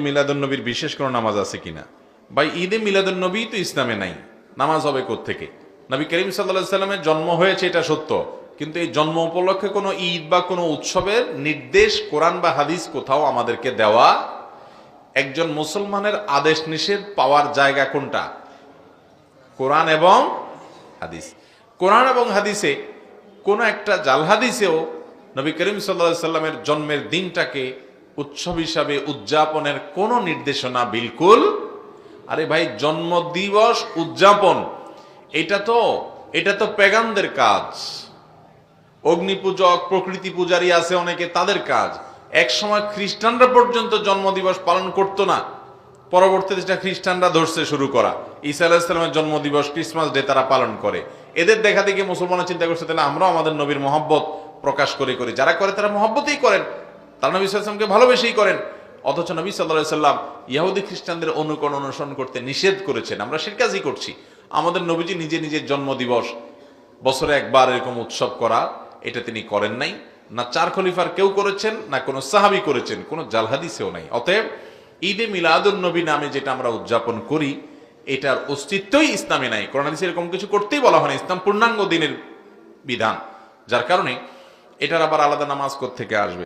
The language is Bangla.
মিলাদুন্নবীর বিশেষ কোনো নামাজ আছে কিনা? ভাই, ঈদে মিলাদুন্নবী তো ইসলামে নাই, নামাজ হবে কোত্থেকে? নবী করিম সাল্লাল্লাহু আলাইহি সাল্লামের জন্ম হয়েছে এটা সত্য, কিন্তু এই জন্ম উপলক্ষে কোনো ঈদ বা কোনো উৎসবের নির্দেশ কোরআন বা হাদিস কোথাও আমাদেরকে দেওয়া। একজন মুসলমানের আদেশ নিষেধ পাওয়ার জায়গা কোনটা? কোরআন এবং হাদিস। কোরআন এবং হাদিসে কোন একটা জাল হাদিসেও নবী করিম সাল্লাল্লাহু আলাইহি সাল্লামের জন্মের দিনটাকে উৎসব হিসাবে উদযাপনের কোন নির্দেশনা বিলকুল। আরে ভাই, জন্মদিবস উদযাপন এটা তো পেগানদের কাজ। অগ্নি পূজক, প্রকৃতি পূজারী আছে অনেকে, তাদের কাজ। এক সময় খ্রিস্টানরা পর্যন্ত জন্মদিবস পালন করতো না, পরবর্তীতে যেটা খ্রিস্টানরা ধরছে শুরু করা। ঈসা আলাইহিস সালামের জন্মদিবস, ক্রিসমাস ডে তারা পালন করে। এদের দেখা দেখে মুসলমানরা চিন্তা করছে তাহলে আমরাও আমাদের নবীর মহব্বত প্রকাশ করি। যারা করে তারা মহব্বতেই করেন, তারা নবী সাল্লাল্লাহু আলাইহি ওয়াসাল্লামকে ভালোবেসেই করেন। অথচ নবী সাল্লাল্লাহু আলাইহি সাল্লাম ইহুদি খ্রিস্টানদের অনুসরণ করতে নিষেধ করেছেন। আমরা সেই কাজই করছি। আমাদের নবীজি নিজের জন্মদিবস বছরে একবার এরকম উৎসব করা, এটা তিনি করেন নাই। না চার খলিফার কেউ করেছেন, না কোনো সাহাবী করেছেন, কোনো জাল হাদিসেও নাই। অতএব ঈদে মিলাদুন্নবী নামে যেটা আমরা উদযাপন করি, এটার অস্তিত্বই ইসলামে নাই। কোরআন হাদিসে এরকম কিছু করতেই বলা হয় না। ইসলাম পূর্ণাঙ্গ দিনের বিধান, যার কারণে এটার আবার আলাদা নামাজ কোত্থেকে আসবে?